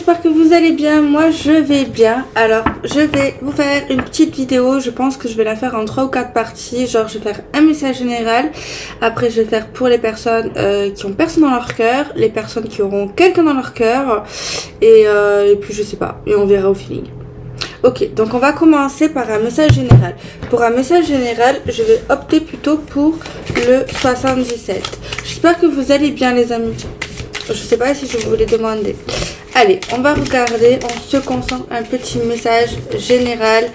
j'espère que vous allez bien. Moi je vais bien. Alors je vais vous faire une petite vidéo. Je pense que je vais la faire en 3 ou 4 parties. Genre je vais faire un message général. Après je vais faire pour les personnes qui ont personne dans leur cœur, les personnes qui auront quelqu'un dans leur cœur, et puis je sais pas, et on verra au feeling. Ok, donc on va commencer par un message général. Pour un message général, je vais opter plutôt pour le 77. J'espère que vous allez bien les amis. Je sais pas si je vous l'ai demandé. Allez, on va regarder, on se concentre, un petit message général,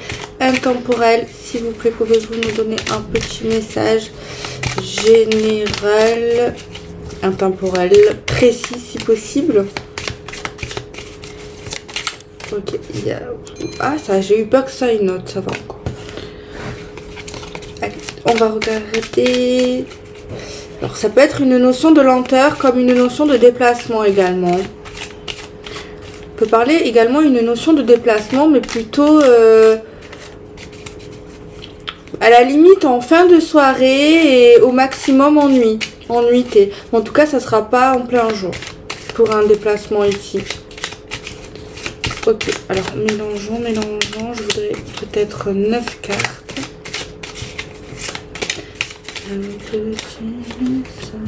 intemporel. S'il vous plaît, pouvez-vous nous donner un petit message général, intemporel, précis si possible. Ok, il y a... Ah, ça, j'ai eu peur que ça ait une note, ça va encore. Allez, on va regarder... Alors, ça peut être une notion de lenteur comme une notion de déplacement également. On peut parler également d'une notion de déplacement, mais plutôt à la limite en fin de soirée et au maximum en nuit, en nuitée. En tout cas, ça ne sera pas en plein jour pour un déplacement ici. Ok, alors mélangeons, je voudrais peut-être 9 cartes. Un petit message.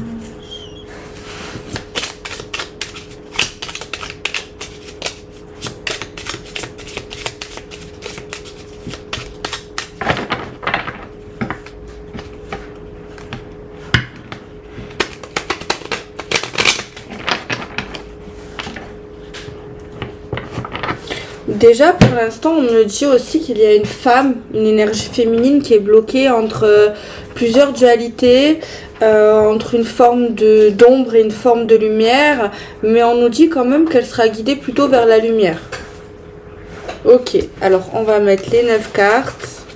Déjà, pour l'instant, on me dit aussi qu'il y a une femme, une énergie féminine qui est bloquée entre plusieurs dualités, entre une forme d'ombre et une forme de lumière, mais on nous dit quand même qu'elle sera guidée plutôt vers la lumière. Ok, alors on va mettre les 9 cartes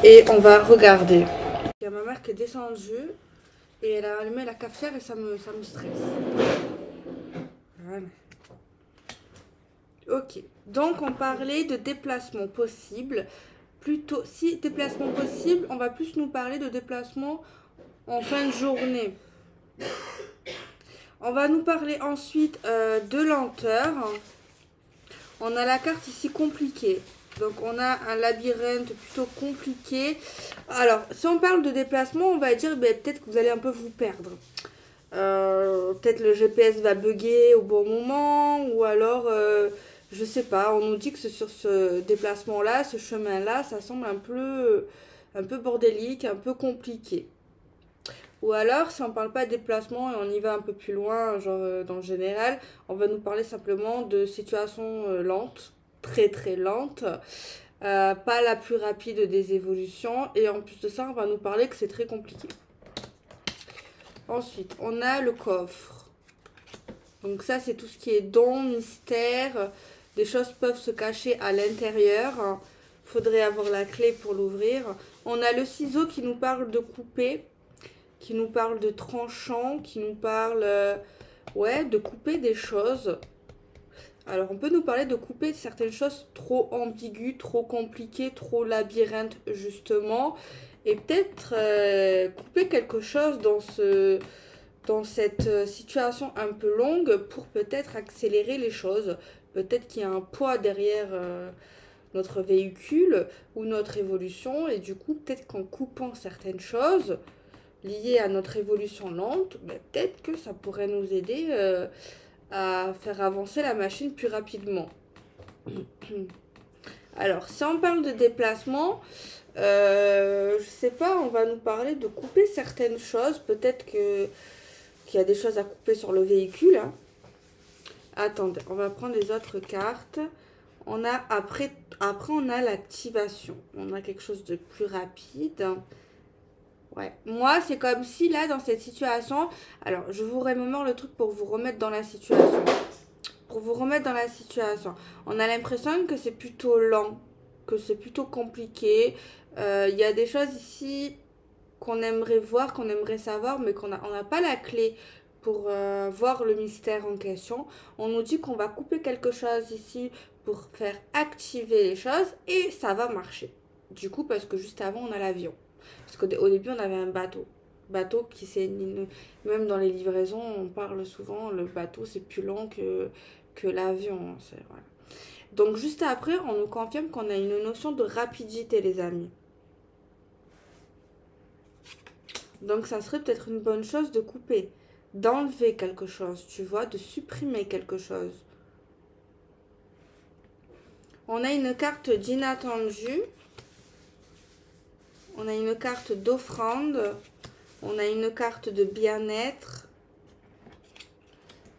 et on va regarder. Il y a ma mère qui est descendue et elle a allumé la cafetière et ça me stresse. Voilà. Ok, donc on parlait de déplacement possible. Plutôt, si déplacement possible, on va plus nous parler de déplacement en fin de journée. On va nous parler ensuite de lenteur. On a la carte ici compliquée. Donc on a un labyrinthe plutôt compliqué. Alors, si on parle de déplacement, on va dire peut-être que vous allez un peu vous perdre. Peut-être le GPS va bugger au bon moment, ou alors... je sais pas, on nous dit que sur ce déplacement-là, ce chemin-là, ça semble un peu bordélique, un peu compliqué. Ou alors, si on parle pas de déplacement et on y va un peu plus loin, genre dans le général, on va nous parler simplement de situations lentes, très très lentes, pas la plus rapide des évolutions. Et en plus de ça, on va nous parler que c'est très compliqué. Ensuite, on a le coffre. Donc ça, c'est tout ce qui est don, mystère... Des choses peuvent se cacher à l'intérieur. Il faudrait avoir la clé pour l'ouvrir. On a le ciseau qui nous parle de couper, qui nous parle de tranchant, qui nous parle de couper des choses. Alors, on peut nous parler de couper certaines choses trop ambiguës, trop compliquées, trop labyrinthes, justement. Et peut-être couper quelque chose dans cette situation un peu longue pour peut-être accélérer les choses. Peut-être qu'il y a un poids derrière notre véhicule ou notre évolution. Et du coup, peut-être qu'en coupant certaines choses liées à notre évolution lente, peut-être que ça pourrait nous aider à faire avancer la machine plus rapidement. Alors, si on parle de déplacement, je sais pas, on va nous parler de couper certaines choses. Peut-être qu'il y a des choses à couper sur le véhicule, hein. Attendez, on va prendre les autres cartes. On a après on a l'activation. On a quelque chose de plus rapide. Ouais. Moi, c'est comme si là, dans cette situation... Alors, je vous remémore le truc pour vous remettre dans la situation. Pour vous remettre dans la situation. On a l'impression que c'est plutôt lent, que c'est plutôt compliqué. Il y a des choses ici qu'on aimerait voir, qu'on aimerait savoir, mais on n'a pas la clé pour voir le mystère en question. On nous dit qu'on va couper quelque chose ici pour faire activer les choses et ça va marcher. Du coup, parce que juste avant, on a l'avion. Parce qu'au début, on avait un bateau. bateau qui même dans les livraisons, on parle souvent, le bateau c'est plus lent que l'avion. Voilà. Donc juste après, on nous confirme qu'on a une notion de rapidité, les amis. Donc ça serait peut-être une bonne chose de couper, d'enlever quelque chose, tu vois, de supprimer quelque chose. On a une carte d'inattendu. On a une carte d'offrande. On a une carte de bien-être.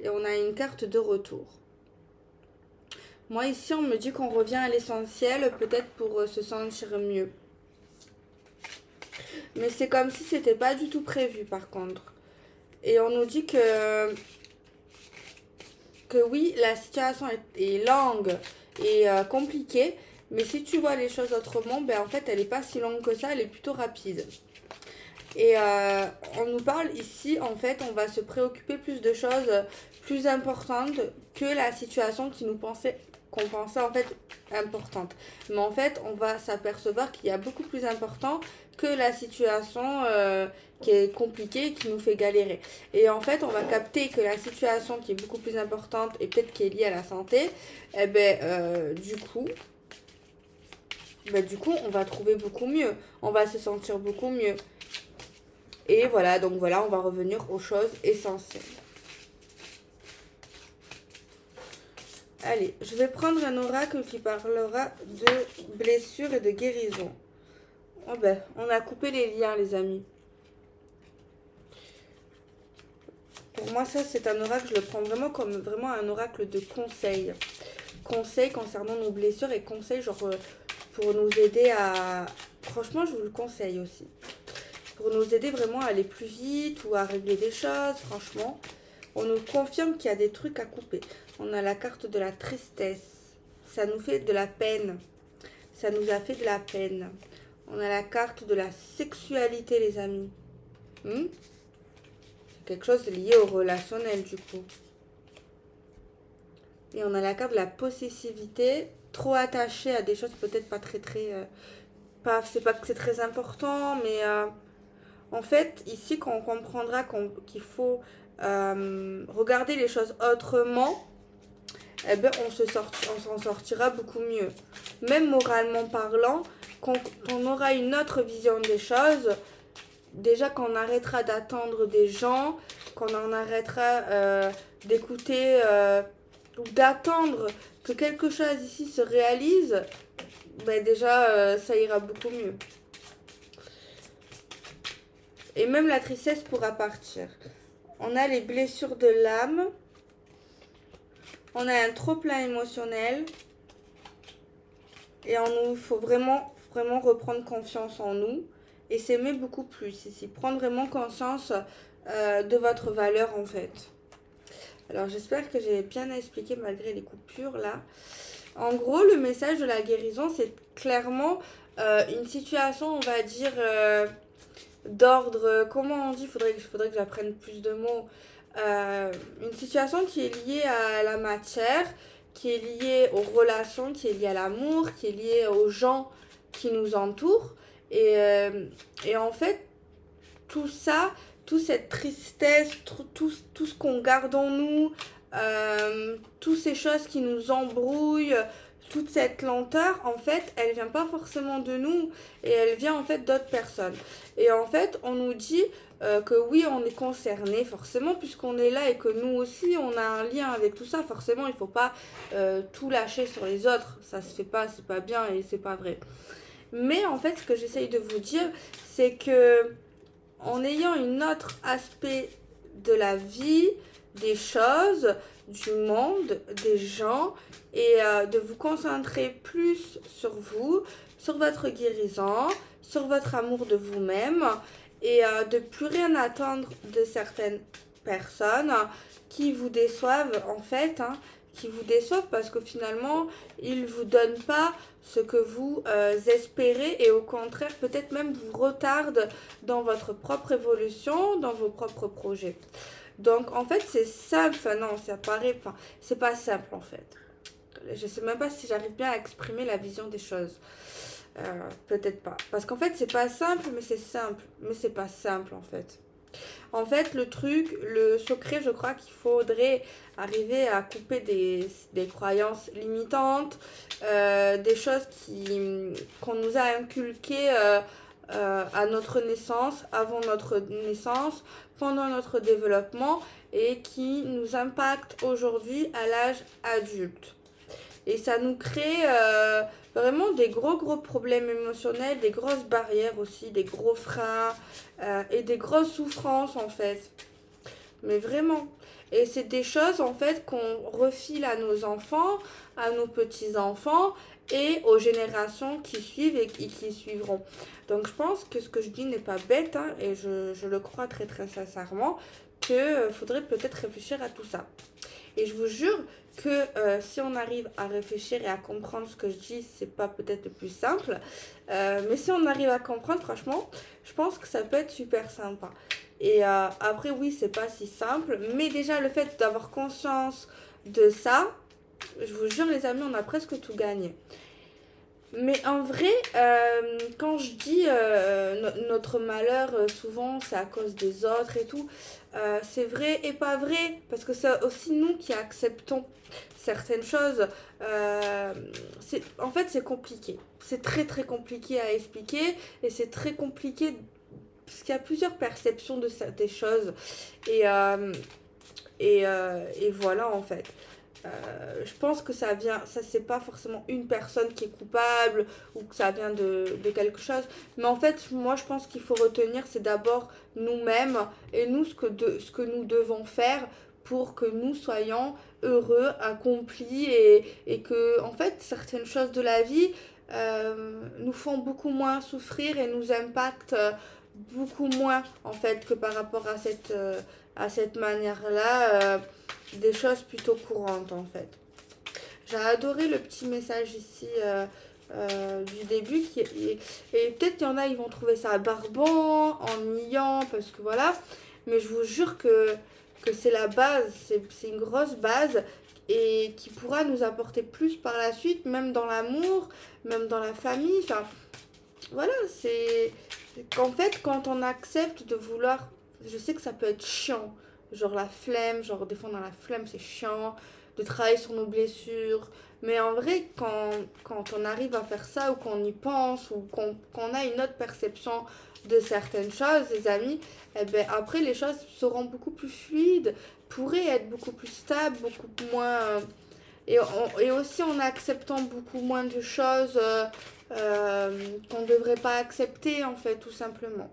Et on a une carte de retour. Moi, ici, on me dit qu'on revient à l'essentiel, peut-être pour se sentir mieux. Mais c'est comme si c'était pas du tout prévu, par contre. Et on nous dit que oui, la situation est longue et compliquée. Mais si tu vois les choses autrement, ben en fait, elle n'est pas si longue que ça, elle est plutôt rapide. Et on nous parle ici, en fait, on va se préoccuper plus de choses plus importantes que la situation qu'on pensait en fait importante. Mais en fait, on va s'apercevoir qu'il y a beaucoup plus important que la situation qui est compliquée et qui nous fait galérer. Et en fait, on va capter que la situation qui est beaucoup plus importante et peut-être qui est liée à la santé, eh ben, du coup, on va trouver beaucoup mieux. On va se sentir beaucoup mieux. Et voilà, donc voilà, on va revenir aux choses essentielles. Allez, je vais prendre un oracle qui parlera de blessures et de guérison. Oh ben, on a coupé les liens, les amis. Pour moi, ça, c'est un oracle, je le prends vraiment comme vraiment un oracle de conseil. Conseil concernant nos blessures et conseil, genre, pour nous aider à... Franchement, je vous le conseille aussi. Pour nous aider vraiment à aller plus vite ou à régler des choses, franchement. On nous confirme qu'il y a des trucs à couper. On a la carte de la tristesse. Ça nous fait de la peine. Ça nous a fait de la peine. On a la carte de la sexualité, les amis. C'est quelque chose lié au relationnel, du coup. Et on a la carte de la possessivité. Trop attaché à des choses peut-être pas très... c'est pas que c'est très important, mais... en fait, ici, quand on comprendra qu'il faut regarder les choses autrement, eh ben, on s'en sortira beaucoup mieux. Même moralement parlant, quand on aura une autre vision des choses, déjà qu'on arrêtera d'attendre des gens, qu'on en arrêtera d'écouter ou d'attendre que quelque chose ici se réalise, ben déjà, ça ira beaucoup mieux. Et même la tristesse pourra partir. On a les blessures de l'âme. On a un trop-plein émotionnel. Et il faut vraiment reprendre confiance en nous. Et s'aimer beaucoup plus ici. Prendre vraiment conscience de votre valeur en fait. Alors j'espère que j'ai bien expliqué malgré les coupures là. En gros, le message de la guérison, c'est clairement une situation, on va dire... d'ordre, comment on dit, faudrait que j'apprenne plus de mots. Une situation qui est liée à la matière, qui est liée aux relations, qui est liée à l'amour, qui est liée aux gens qui nous entourent. Et en fait, tout ça, toute cette tristesse, tout ce qu'on garde en nous, toutes ces choses qui nous embrouillent, toute cette lenteur, en fait, elle vient pas forcément de nous et elle vient en fait d'autres personnes. Et en fait, on nous dit que oui, on est concerné forcément puisqu'on est là et que nous aussi, on a un lien avec tout ça. Forcément, il faut pas tout lâcher sur les autres. Ça se fait pas, c'est pas bien et c'est pas vrai. Mais en fait, ce que j'essaye de vous dire, c'est que en ayant un autre aspect de la vie, des choses, du monde, des gens, et de vous concentrer plus sur vous, sur votre guérison, sur votre amour de vous-même, et de plus rien attendre de certaines personnes qui vous déçoivent en fait, qui vous déçoivent parce que finalement ils ne vous donnent pas ce que vous espérez et au contraire peut-être même vous retardent dans votre propre évolution, dans vos propres projets. Donc en fait c'est simple, enfin non ça paraît, enfin c'est pas simple en fait. Je sais même pas si j'arrive bien à exprimer la vision des choses. Peut-être pas. Parce qu'en fait, c'est pas simple, mais c'est simple. Mais c'est pas simple, en fait. En fait, le truc, le secret, je crois qu'il faudrait arriver à couper des croyances limitantes, des choses qu'on nous a inculquées à notre naissance, avant notre naissance, pendant notre développement et qui nous impactent aujourd'hui à l'âge adulte. Et ça nous crée vraiment des gros problèmes émotionnels, des grosses barrières aussi, des gros freins et des grosses souffrances en fait. Mais vraiment. Et c'est des choses en fait qu'on refile à nos enfants, à nos petits-enfants et aux générations qui suivent et qui suivront. Donc je pense que ce que je dis n'est pas bête hein, et je le crois très très sincèrement qu'il faudrait peut-être réfléchir à tout ça. Et je vous jure que si on arrive à réfléchir et à comprendre ce que je dis, c'est pas peut-être le plus simple. Mais si on arrive à comprendre, franchement, je pense que ça peut être super sympa. Et après, oui, c'est pas si simple. Mais déjà, le fait d'avoir conscience de ça, je vous jure, les amis, on a presque tout gagné. Mais en vrai, quand je dis notre malheur, souvent c'est à cause des autres et tout, c'est vrai et pas vrai, parce que c'est aussi nous qui acceptons certaines choses. En fait, c'est compliqué. C'est très très compliqué à expliquer et c'est très compliqué parce qu'il y a plusieurs perceptions des choses. Et, et voilà en fait. Je pense que ça vient, ça c'est pas forcément une personne qui est coupable ou que ça vient de quelque chose, mais en fait moi je pense qu'il faut retenir c'est d'abord nous-mêmes et nous ce que nous devons faire pour que nous soyons heureux, accomplis et que en fait certaines choses de la vie nous font beaucoup moins souffrir et nous impactent beaucoup moins en fait que par rapport à cette manière-là. Des choses plutôt courantes en fait. J'ai adoré le petit message ici du début et peut-être qu'il y en a ils vont trouver ça barbant, ennuyant parce que voilà, mais je vous jure que c'est la base, c'est une grosse base et qui pourra nous apporter plus par la suite, même dans l'amour, même dans la famille, enfin voilà, c'est qu'en fait quand on accepte de vouloir, je sais que ça peut être chiant, genre la flemme, genre des fois dans la flemme c'est chiant de travailler sur nos blessures, mais en vrai quand on arrive à faire ça ou qu'on y pense ou qu'on a une autre perception de certaines choses les amis, eh ben après les choses seront beaucoup plus fluides, pourraient être beaucoup plus stables, beaucoup moins et aussi en acceptant beaucoup moins de choses qu'on ne devrait pas accepter en fait tout simplement.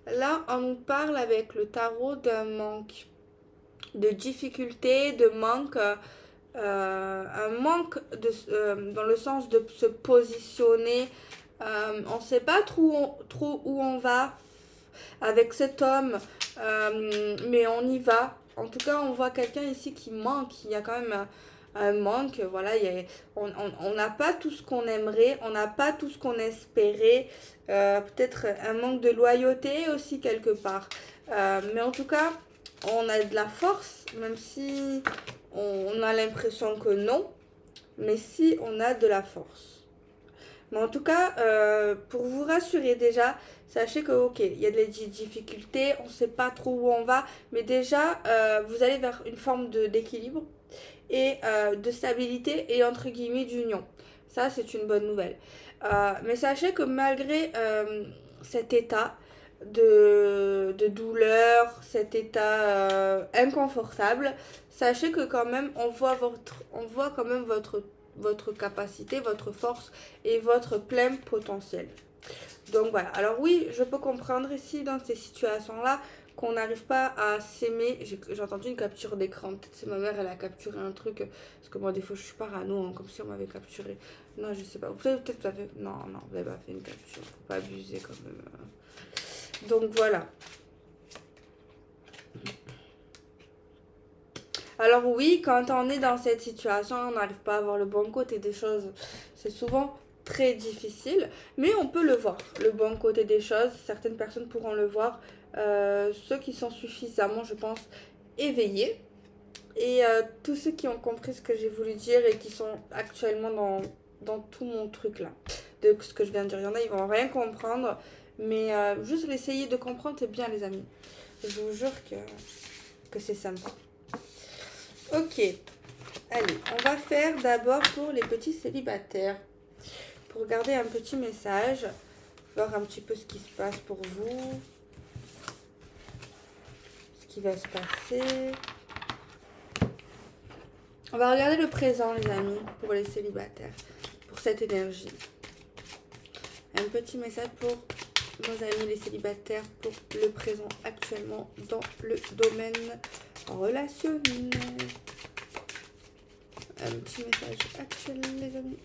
Là, on nous parle avec le tarot d'un manque, de difficulté, de manque, un manque dans le sens de se positionner. On ne sait pas trop où on va avec cet homme, mais on y va. En tout cas, on voit quelqu'un ici qui manque. Il y a quand même un manque. Voilà, on n'a pas tout ce qu'on aimerait, on n'a pas tout ce qu'on espérait. Peut-être un manque de loyauté aussi quelque part. Mais en tout cas, on a de la force, même si on a l'impression que non. Mais si on a de la force. Mais en tout cas, pour vous rassurer déjà, sachez que ok, il y a des difficultés, on ne sait pas trop où on va, mais déjà, vous allez vers une forme d'équilibre et de stabilité et entre guillemets d'union. Ça, c'est une bonne nouvelle. Mais sachez que malgré cet état de douleur, cet état inconfortable, sachez que quand même, on voit quand même votre capacité, votre force et votre plein potentiel. Donc voilà, alors oui, je peux comprendre ici dans ces situations-là qu'on n'arrive pas à s'aimer. J'ai entendu une capture d'écran, peut-être c'est ma mère, elle a capturé un truc, parce que moi des fois je suis parano, hein, comme si on m'avait capturé. Non, je sais pas, peut-être vous avez... Non, vous n'avez pas fait une capture, faut pas abuser quand même. Donc voilà. Alors oui, quand on est dans cette situation, on n'arrive pas à voir le bon côté des choses. C'est souvent très difficile, mais on peut le voir, le bon côté des choses. Certaines personnes pourront le voir, ceux qui sont suffisamment, je pense, éveillés. Et tous ceux qui ont compris ce que j'ai voulu dire et qui sont actuellement dans tout mon truc là. de ce que je viens de dire. Il y en a, ils vont rien comprendre. Mais juste l'essayer de comprendre, c'est bien, les amis. Je vous jure que c'est sympa. Ok. Allez, on va faire d'abord pour les petits célibataires. Pour garder un petit message. Voir un petit peu ce qui se passe pour vous. Ce qui va se passer. On va regarder le présent, les amis, pour les célibataires. Pour cette énergie. Un petit message pour nos amis les célibataires pour le présent actuellement dans le domaine relationnel. Un petit message actuel, les amis.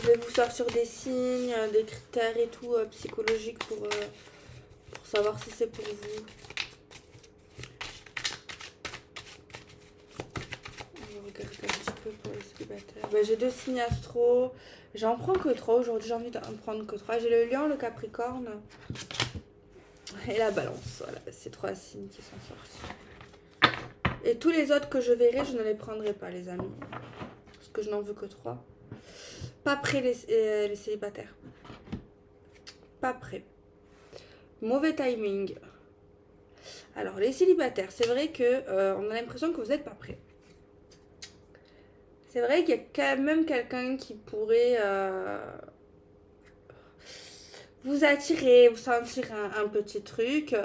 Je vais vous sortir des signes, des critères et tout psychologiques pour savoir si c'est pour vous. Un petit peu pour les célibataires. Ben, j'ai 2 signes astro. J'en prends que 3 aujourd'hui. J'ai envie d'en prendre que 3. J'ai le lion, le capricorne et la balance. Voilà, ces 3 signes qui sont sortis. Et tous les autres que je verrai, je ne les prendrai pas, les amis. Parce que je n'en veux que 3. Pas prêt les célibataires. Pas prêt. Mauvais timing. Alors, les célibataires, c'est vrai que on a l'impression que vous n'êtes pas prêts. C'est vrai qu'il y a quand même quelqu'un qui pourrait vous attirer, vous sentir un petit truc.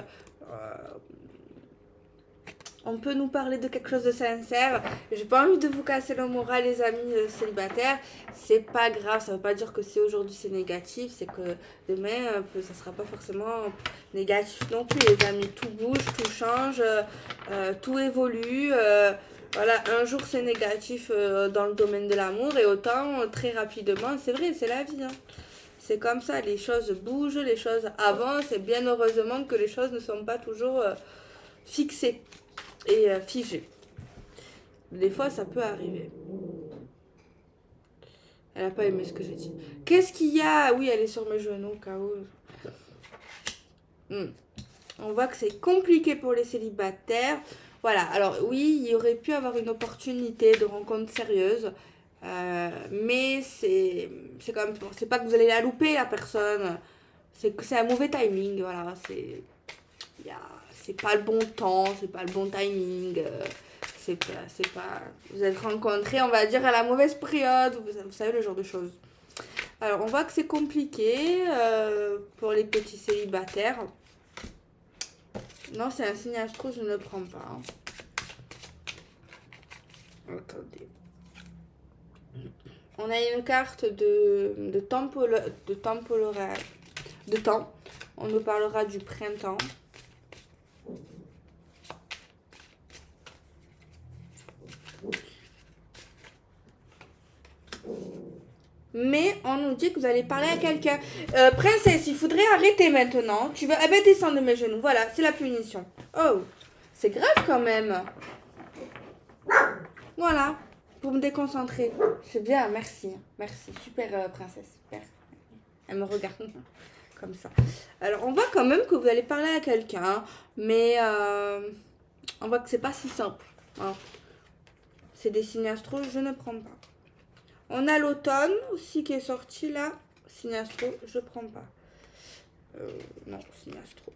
On peut nous parler de quelque chose de sincère. J'ai pas envie de vous casser le moral, les amis célibataires. C'est pas grave, ça veut pas dire que si aujourd'hui c'est négatif, c'est que demain ça sera pas forcément négatif non plus, les amis. Tout bouge, tout change, tout évolue. Voilà, un jour c'est négatif dans le domaine de l'amour et autant très rapidement, c'est vrai, c'est la vie. Hein. C'est comme ça, les choses bougent, les choses avancent et bien heureusement que les choses ne sont pas toujours fixées et figées. Des fois, ça peut arriver. Elle n'a pas aimé ce que j'ai dit. Qu'est-ce qu'il y a? Oui, elle est sur mes genoux, KO. On voit que c'est compliqué pour les célibataires. Voilà, alors oui, il y aurait pu avoir une opportunité de rencontre sérieuse. Mais c'est quand même... C'est pas que vous allez la louper, la personne. C'est que c'est un mauvais timing, voilà. C'est pas le bon temps, c'est pas le bon timing. C'est pas... Vous êtes rencontrés, on va dire, à la mauvaise période. Vous savez, le genre de choses. Alors, on voit que c'est compliqué pour les petits célibataires. Non, c'est un signe astro, je ne le prends pas. Hein. Attendez. On a une carte de temps. On nous parlera du printemps. Mais on nous dit que vous allez parler à quelqu'un. Princesse, il faudrait arrêter maintenant. Tu vas descendre de mes genoux. Voilà, c'est la punition. Oh, c'est grave quand même. Voilà, pour me déconcentrer. C'est bien, merci. Merci, super princesse. Super. Elle me regarde comme ça. Alors, on voit quand même que vous allez parler à quelqu'un. Mais on voit que c'est pas si simple. Hein. C'est des signes astro, je ne prends pas. On a l'automne aussi qui est sorti là. Signe astro, je prends pas. Non, signe astro.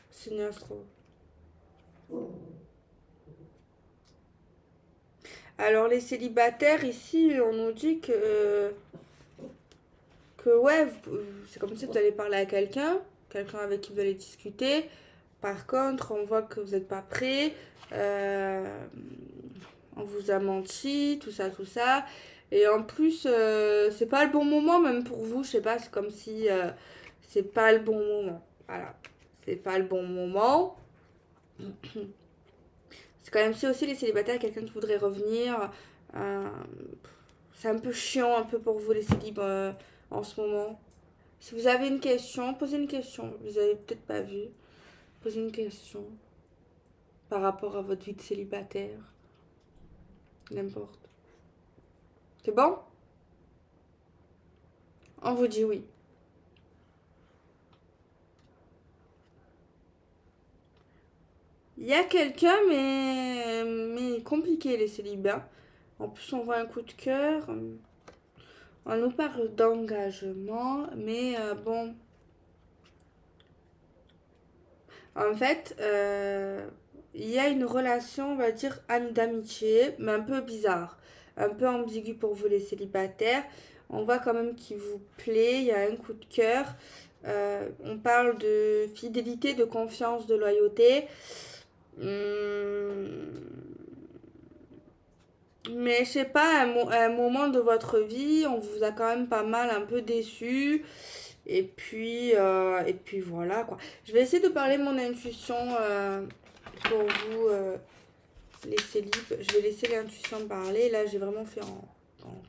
Signe astro. Alors les célibataires ici, on nous dit que ouais, c'est comme si vous allez parler à quelqu'un avec qui vous allez discuter. Par contre, on voit que vous n'êtes pas prêt, on vous a menti, tout ça. Et en plus, c'est pas le bon moment même pour vous, je sais pas, c'est comme si c'est pas le bon moment. Voilà, c'est pas le bon moment. C'est quand même si aussi les célibataires, quelqu'un qui voudrait revenir. C'est un peu chiant, un peu pour vous les célibes en ce moment. Si vous avez une question, posez une question. Vous avez peut-être pas vu. Posez une question. par rapport à votre vie de célibataire. N'importe. C'est bon? On vous dit oui. Il y a quelqu'un, mais compliqué les célibats. En plus, on voit un coup de cœur. On nous parle d'engagement, mais bon. En fait, il y a une relation, on va dire, d'amitié, mais un peu bizarre. Un peu ambiguë pour vous les célibataires. On voit quand même qu'il vous plaît, il y a un coup de cœur. On parle de fidélité, de confiance, de loyauté. Mais je sais pas, à un moment de votre vie, on vous a quand même pas mal un peu déçu. Et puis voilà quoi. Je vais essayer de parler mon intuition pour vous, les célibes. Je vais laisser l'intuition parler. Là, j'ai vraiment fait en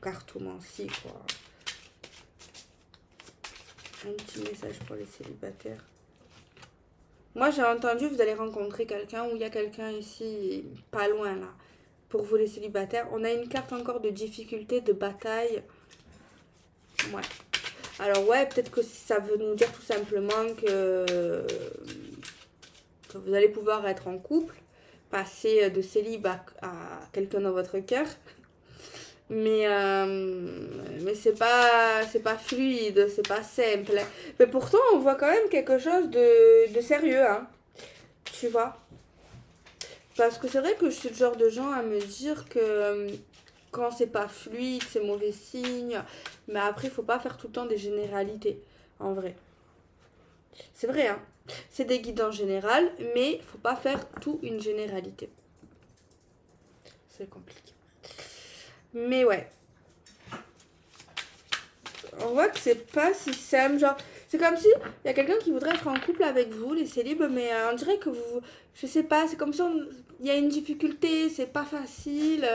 cartomancie quoi. Un petit message pour les célibataires. Moi, j'ai entendu, vous allez rencontrer quelqu'un, ou il y a quelqu'un ici, pas loin là. Pour vous les célibataires, on a une carte encore de difficulté, de bataille. Ouais. Alors ouais, peut-être que ça veut nous dire tout simplement que vous allez pouvoir être en couple, passer de célib à quelqu'un dans votre cœur. Mais c'est pas fluide, c'est pas simple. Mais pourtant, on voit quand même quelque chose de sérieux, hein. Tu vois? Parce que c'est vrai que je suis le genre de gens à me dire que quand c'est pas fluide, c'est mauvais signe. Mais après, il faut pas faire tout le temps des généralités, en vrai. C'est vrai, hein. C'est des guides en général, mais faut pas faire tout une généralité. C'est compliqué. Mais ouais. On voit que c'est pas si simple. Genre, c'est comme si il y a quelqu'un qui voudrait être en couple avec vous, les célibes, mais on dirait que vous. Je sais pas, c'est comme si il y a une difficulté, c'est pas facile.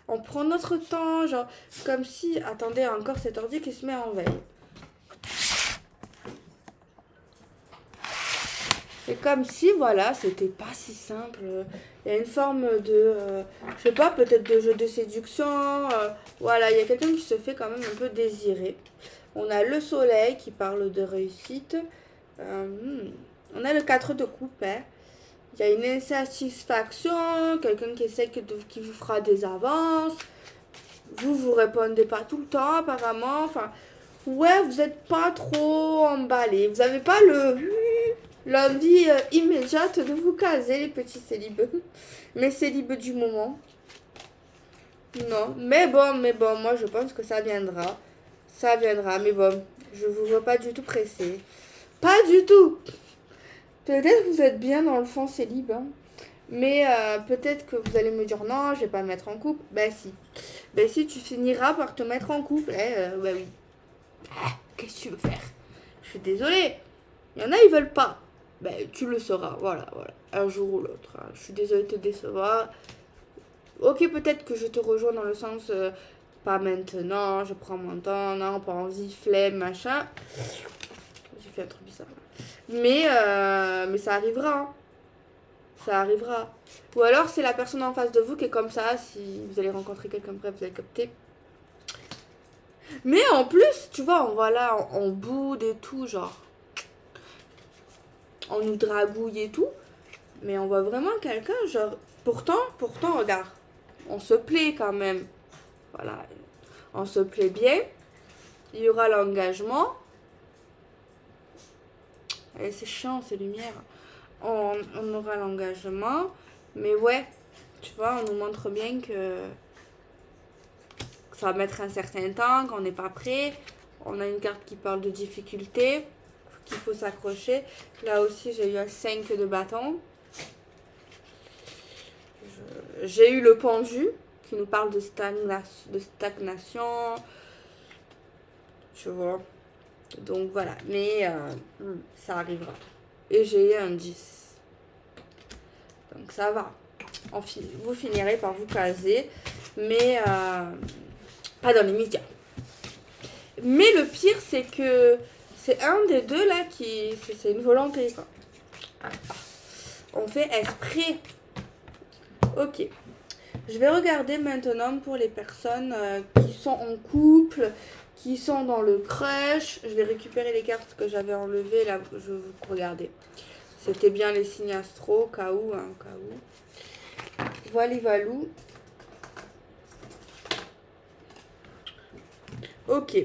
On prend notre temps. Genre, comme si. Attendez, encore cet ordi qui se met en veille. C'est comme si, voilà, c'était pas si simple. Il y a une forme de, je sais pas, peut-être de jeu de séduction. Voilà, il y a quelqu'un qui se fait quand même un peu désirer. On a le soleil qui parle de réussite. On a le 4 de coupe. Hein. Il y a une insatisfaction, quelqu'un qui essaie qui vous fera des avances. Vous répondez pas tout le temps apparemment. Enfin, ouais, vous n'êtes pas trop emballé. Vous n'avez pas l'envie immédiate de vous caser, les petits célibes. Les célibes du moment. Non, mais bon, moi je pense que ça viendra. Ça viendra, mais bon, je vous vois pas du tout pressé. Pas du tout. Peut-être que vous êtes bien dans le fond célib, hein. Mais peut-être que vous allez me dire non, je vais pas me mettre en couple. Ben si. Ben si, tu finiras par te mettre en couple. Ben oui. Qu'est-ce que tu veux faire? Je suis désolée. Il y en a, ils veulent pas. Ben tu le sauras. Voilà. Un jour ou l'autre. Hein. Je suis désolée de te décevoir. Ok, peut-être que je te rejoins dans le sens... pas maintenant, je prends mon temps, non, pas envie, flemme, machin. J'ai fait un truc bizarre. Mais ça arrivera. Hein. Ça arrivera. Ou alors c'est la personne en face de vous qui est comme ça. Si vous allez rencontrer quelqu'un, bref, vous allez capter. Mais en plus, tu vois, on voit là, on boude et tout, genre. On nous dragouille et tout. Mais on voit vraiment quelqu'un, genre. Pourtant, regarde. On se plaît quand même. Voilà. On se plaît bien. Il y aura l'engagement. Et c'est chiant, ces lumières. On aura l'engagement. Mais ouais, tu vois, on nous montre bien que ça va mettre un certain temps, qu'on n'est pas prêt. On a une carte qui parle de difficulté, qu'il faut s'accrocher. Là aussi, j'ai eu un 5 de bâton. J'ai eu le pendu, qui nous parle de stagnation. Tu vois. Donc voilà, mais ça arrivera. Et j'ai eu un 10. Donc ça va. Vous finirez par vous caser, mais pas dans les médias. Mais le pire, c'est que c'est un des deux là qui... C'est une volonté, quoi. On fait exprès Ok. Je vais regarder maintenant pour les personnes qui sont en couple, qui sont dans le crush. Je vais récupérer les cartes que j'avais enlevées. Là, je vous regardez. C'était bien les signes astro, au cas où, hein, au cas où. Voilà, valou. Ok.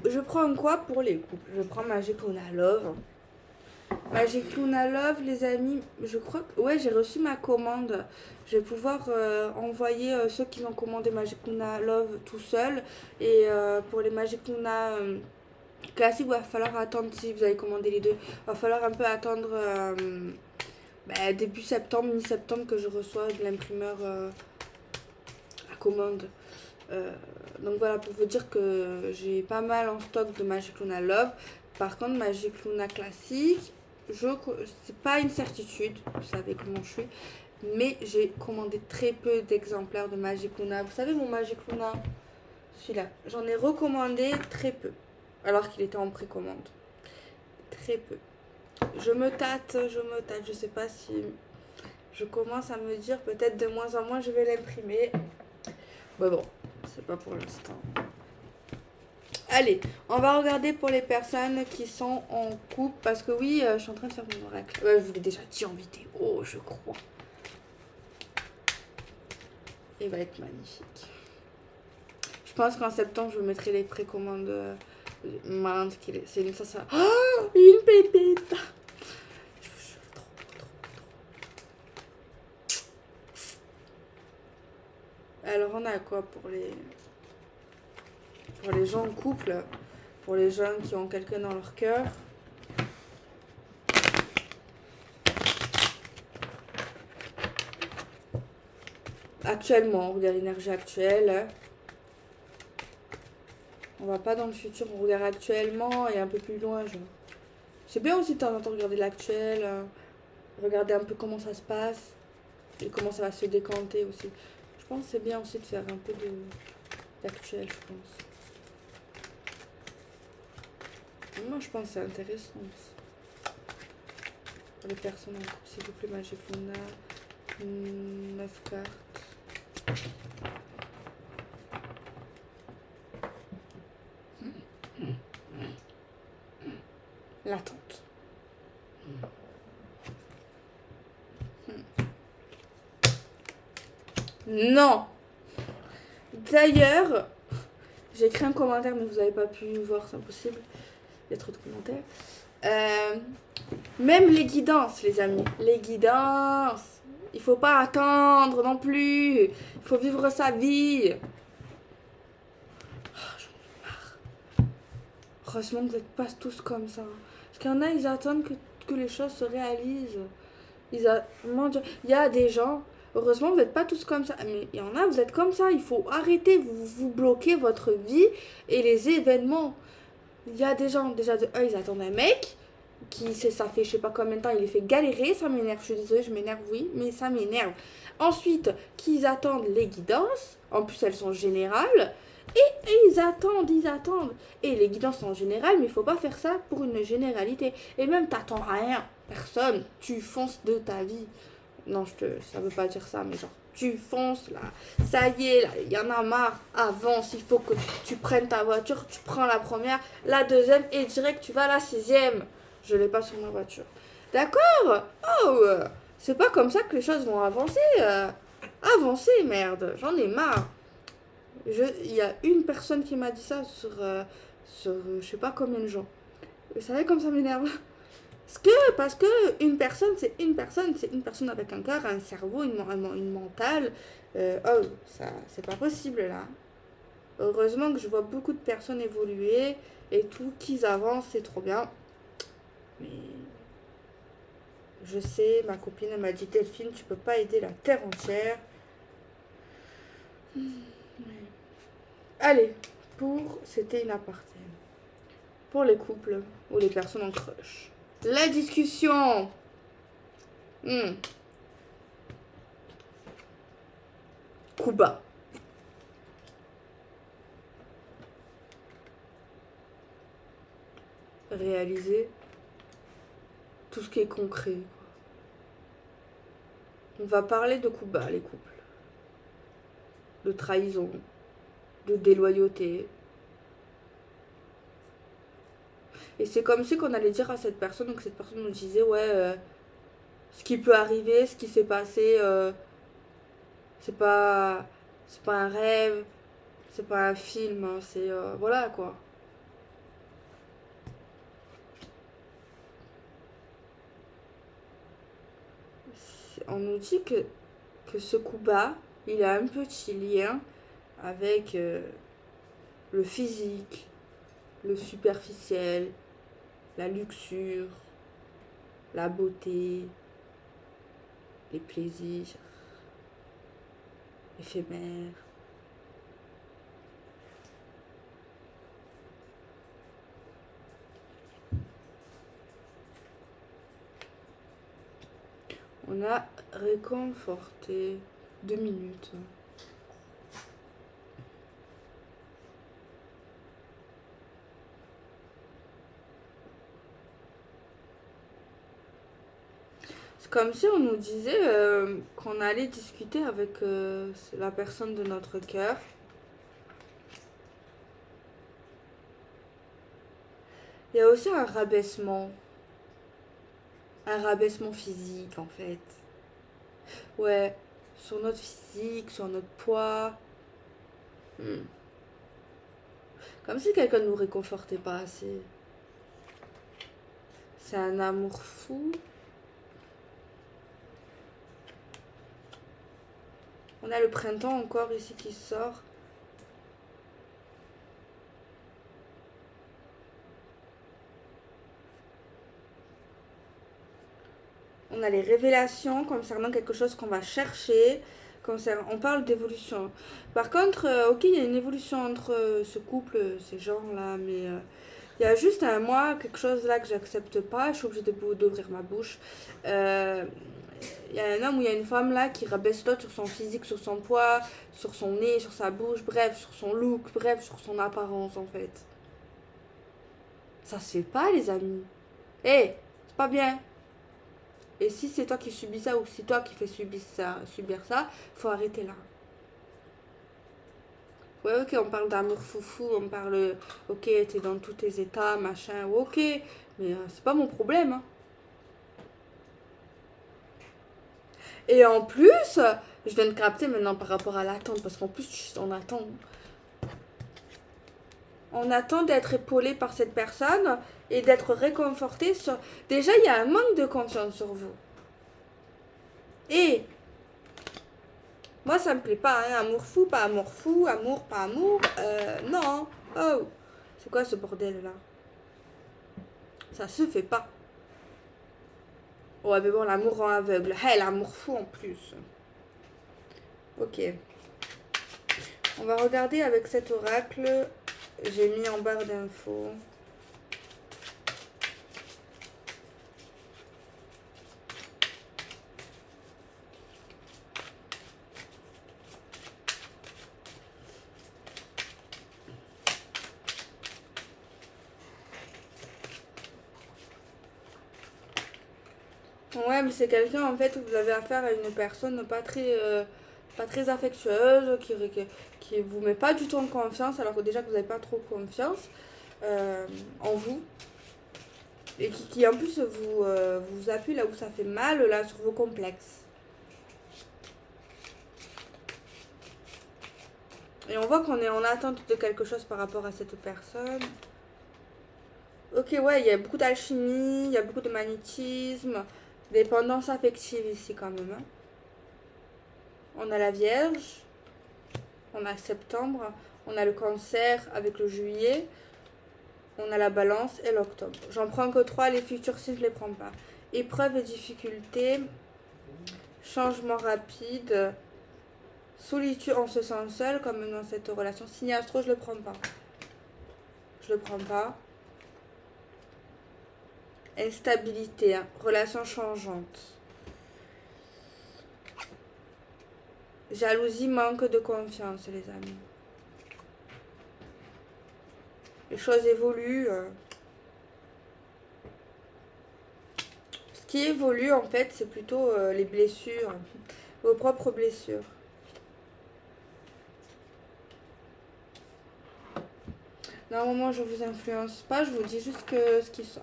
Je prends quoi pour les couples? Je prends Magic Luna Love. Magic Luna Love, les amis, je crois que... Ouais, j'ai reçu ma commande. Je vais pouvoir envoyer ceux qui ont commandé Magic Luna Love tout seul. Et pour les Magic Luna classiques, il va falloir attendre, si vous avez commandé les deux, il va falloir un peu attendre début septembre, mi-septembre que je reçois de l'imprimeur à commande. Donc voilà, pour vous dire que j'ai pas mal en stock de Magic Luna Love. Par contre, Magic Luna classique, c'est pas une certitude, vous savez comment je suis, mais j'ai commandé très peu d'exemplaires de Magic Luna. Vous savez, mon Magic Luna, celui-là, j'en ai recommandé très peu, alors qu'il était en précommande. Très peu. Je me tâte, je sais pas si je commence à me dire peut-être de moins en moins je vais l'imprimer. Mais bon, c'est pas pour l'instant. Allez, on va regarder pour les personnes qui sont en couple. Parce que oui, je suis en train de faire mon oracle. Je vous l'ai déjà dit en vidéo, je crois. Il va être magnifique. Je pense qu'en septembre, je mettrai les précommandes Mind. C'est ça. Oh, une pépite. Alors, on a quoi pour les gens en couple, pour les jeunes qui ont quelqu'un dans leur cœur? Actuellement, on regarde l'énergie actuelle. On va pas dans le futur, on regarde actuellement et un peu plus loin. C'est bien aussi de temps en temps regarder l'actuel, regarder un peu comment ça se passe et comment ça va se décanter aussi. Je pense que c'est bien aussi de faire un peu d'actuel, je pense. Moi, je pense que c'est intéressant aussi. Pour les personnes en couple, s'il vous plaît, Magic Luna. 9 cartes. L'attente. Non. D'ailleurs, j'ai écrit un commentaire, mais vous n'avez pas pu voir, c'est impossible. Il y a trop de commentaires. Même les guidances, les amis. Les guidances. Il faut pas attendre non plus. Il faut vivre sa vie. Oh, j'en ai marre. Heureusement que vous n'êtes pas tous comme ça. Parce qu'il y en a, ils attendent que les choses se réalisent. Il y a des gens, heureusement vous n'êtes pas tous comme ça, mais il y en a, vous êtes comme ça. Il faut arrêter, vous bloquez votre vie et les événements. Il y a des gens, déjà de ils attendent un mec ça fait je sais pas combien de temps, il les fait galérer, ça m'énerve, je suis désolée, je m'énerve, oui, mais ça m'énerve. Ensuite, qu'ils attendent les guidances, en plus elles sont générales, et ils attendent. Et les guidances sont générales, mais il faut pas faire ça pour une généralité. Et même t'attends rien, personne, tu fonces de ta vie. Non, ça veut pas dire ça, mais genre, tu fonces là, ça y est, là, il y en a marre, avance, il faut que tu prennes ta voiture, tu prends la première, la deuxième, et direct tu vas à la 6e. Je l'ai pas sur ma voiture. D'accord? Oh, c'est pas comme ça que les choses vont avancer. Avancer, merde, j'en ai marre. Il y a une personne qui m'a dit ça sur je sais pas combien de gens. Vous savez comme ça m'énerve? Parce que une personne, c'est une personne avec un cœur, un cerveau, une mentale. Ça, c'est pas possible là. Heureusement que je vois beaucoup de personnes évoluer et tout, qu'ils avancent, c'est trop bien. Mais je sais, ma copine elle m'a dit Delphine, tu peux pas aider la terre entière. Allez, c'était une aparté. Pour les couples ou les personnes en crush. La discussion. Kuba. Réaliser tout ce qui est concret. On va parler de Kuba, les couples. de trahison, de déloyauté. Et c'est comme si qu'on allait dire à cette personne, donc cette personne nous disait, ouais, ce qui peut arriver, ce qui s'est passé, c'est pas, c'est pas un rêve, c'est pas un film, hein, c'est, voilà quoi. On nous dit que ce coup bas, il a un petit lien avec le physique, le superficiel, la luxure, la beauté, les plaisirs éphémères. On a réconforté 2 minutes. C'est comme si on nous disait qu'on allait discuter avec la personne de notre cœur. Il y a aussi un rabaissement physique en fait. Ouais, sur notre physique, sur notre poids. Hmm. Comme si quelqu'un ne nous réconfortait pas assez. C'est un amour fou. On a le printemps encore ici qui sort. On a les révélations concernant quelque chose qu'on va chercher. On parle d'évolution. Par contre, ok, il y a une évolution entre ce couple, ces gens-là, mais il y a juste un moi, quelque chose là que j'accepte pas. Je suis obligée d'ouvrir ma bouche. Il y a un homme ou il y a une femme là qui rabaisse l'autre sur son physique, sur son poids, sur son nez, sur sa bouche, bref, sur son look, bref, sur son apparence en fait. Ça se fait pas, les amis. Hé, c'est pas bien. Et si c'est toi qui subis ça ou si toi qui fais subir ça, faut arrêter là. Ouais, ok, on parle d'amour foufou, on parle, ok, t'es dans tous tes états, machin, ok, mais c'est pas mon problème. Hein. Et en plus, je viens de capter maintenant par rapport à l'attente, parce qu'en plus, on attend d'être épaulé par cette personne et d'être réconforté sur... Déjà, il y a un manque de confiance sur vous. Et moi, ça me plaît pas, hein. Amour fou, amour, pas amour. Non. Oh, c'est quoi ce bordel là? Ça se fait pas. Ouais, mais bon, l'amour rend aveugle. Hey, l'amour fou en plus. Ok. On va regarder avec cet oracle. J'ai mis en barre d'infos. Ouais, mais c'est quelqu'un en fait où vous avez affaire à une personne pas très affectueuse, qui vous met pas du tout en confiance, alors que déjà que vous n'avez pas trop confiance en vous. Et qui en plus vous appuie là où ça fait mal, là sur vos complexes. Et on voit qu'on est en attente de quelque chose par rapport à cette personne. Ok, ouais, il y a beaucoup d'alchimie, il y a beaucoup de magnétisme, dépendance affective ici quand même. Hein. On a la Vierge, on a septembre, on a le Cancer avec le Juillet, on a la Balance et l'Octobre. J'en prends que 3, les futurs signes je les prends pas. Épreuves et difficultés, changement rapide, solitude, on se sent seul comme dans cette relation. Signe astro, je le prends pas. Je le prends pas. Instabilité, hein. Relation changeante. Jalousie, manque de confiance, les amis. Les choses évoluent. Ce qui évolue, en fait, c'est plutôt les blessures. Vos propres blessures. Normalement, je vous influence pas, je vous dis juste que ce qui sort.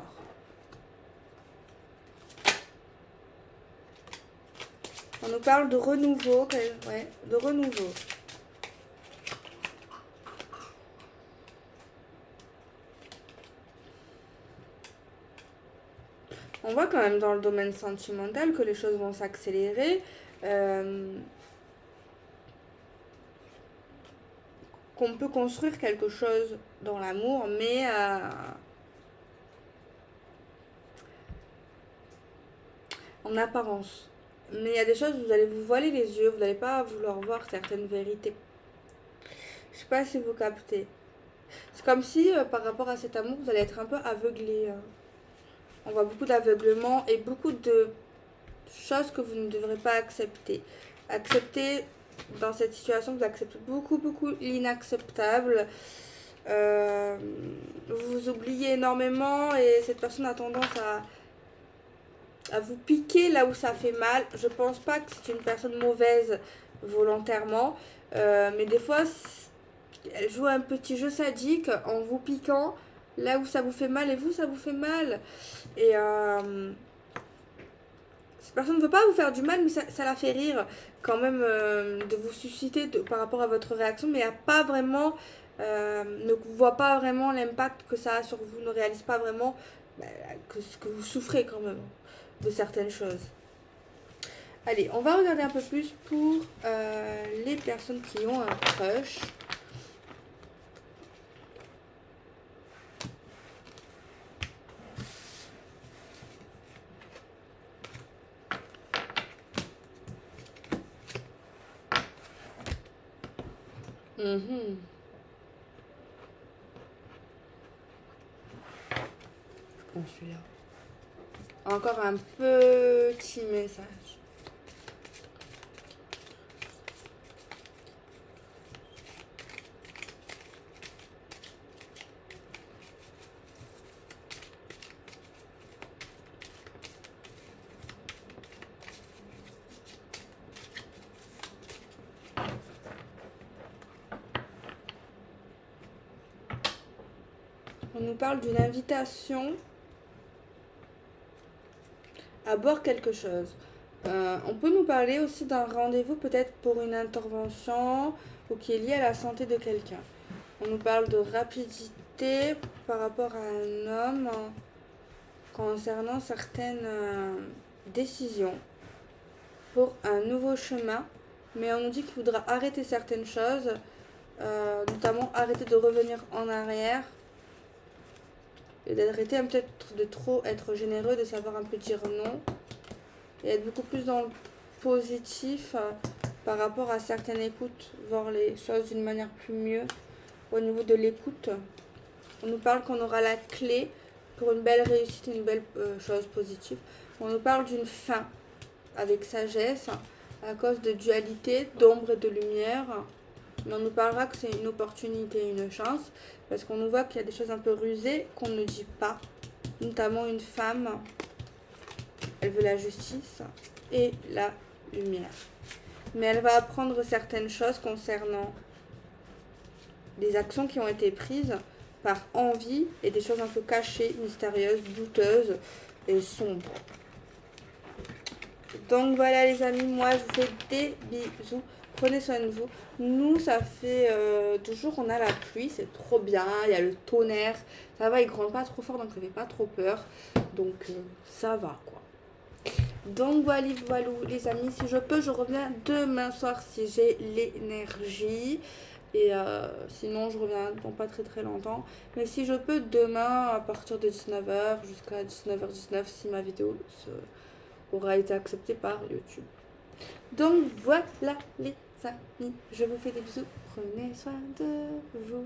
On nous parle de renouveau, ouais, de renouveau. On voit quand même dans le domaine sentimental que les choses vont s'accélérer. Qu'on peut construire quelque chose dans l'amour, mais en apparence. Mais il y a des choses où vous allez vous voiler les yeux, vous n'allez pas vouloir voir certaines vérités. Je sais pas si vous captez. C'est comme si par rapport à cet amour, vous allez être un peu aveuglé. On voit beaucoup d'aveuglement et beaucoup de choses que vous ne devrez pas accepter. Accepter dans cette situation, vous acceptez beaucoup l'inacceptable. Vous oubliez énormément et cette personne a tendance à vous piquer là où ça fait mal. Je pense pas que c'est une personne mauvaise volontairement, mais des fois elle joue un petit jeu sadique en vous piquant là où ça vous fait mal et vous ça vous fait mal. Et cette personne ne veut pas vous faire du mal, mais ça la fait rire quand même de vous susciter par rapport à votre réaction, mais il n'y a pas vraiment, ne voit pas vraiment l'impact que ça a sur vous, ne réalise pas vraiment que vous souffrez quand même de certaines choses. Allez, on va regarder un peu plus pour les personnes qui ont un crush. Je prends celui-là. Encore un petit message. On nous parle d'une invitation à boire quelque chose. On peut nous parler aussi d'un rendez-vous peut-être pour une intervention ou qui est lié à la santé de quelqu'un. On nous parle de rapidité par rapport à un homme concernant certaines décisions pour un nouveau chemin. Mais on nous dit qu'il faudra arrêter certaines choses, notamment arrêter de revenir en arrière et d'arrêter peut-être de trop être généreux, de savoir un peu dire non et être beaucoup plus dans le positif par rapport à certaines écoutes, voir les choses d'une manière plus mieux au niveau de l'écoute. On nous parle qu'on aura la clé pour une belle réussite, une belle chose positive. On nous parle d'une fin avec sagesse à cause de dualité, d'ombre et de lumière. Mais on nous parlera que c'est une opportunité, une chance, parce qu'on nous voit qu'il y a des choses un peu rusées qu'on ne dit pas, notamment une femme, elle veut la justice et la lumière. Mais elle va apprendre certaines choses concernant des actions qui ont été prises par envie et des choses un peu cachées, mystérieuses, douteuses et sombres. Donc voilà les amis, moi je vous fais des bisous. Prenez soin de vous. Nous, ça fait 2 jours qu'on a la pluie, c'est trop bien. Il y a le tonnerre. Ça va, il gronde pas trop fort, donc ça fait pas trop peur. Donc ça va quoi. Donc voilà les amis. Si je peux, je reviens demain soir si j'ai l'énergie. Et sinon, je reviens dans pas très longtemps. Mais si je peux, demain à partir de 19h jusqu'à 19h19 si ma vidéo aura été acceptée par YouTube. Donc voilà les amis, je vous fais des bisous, prenez soin de vous.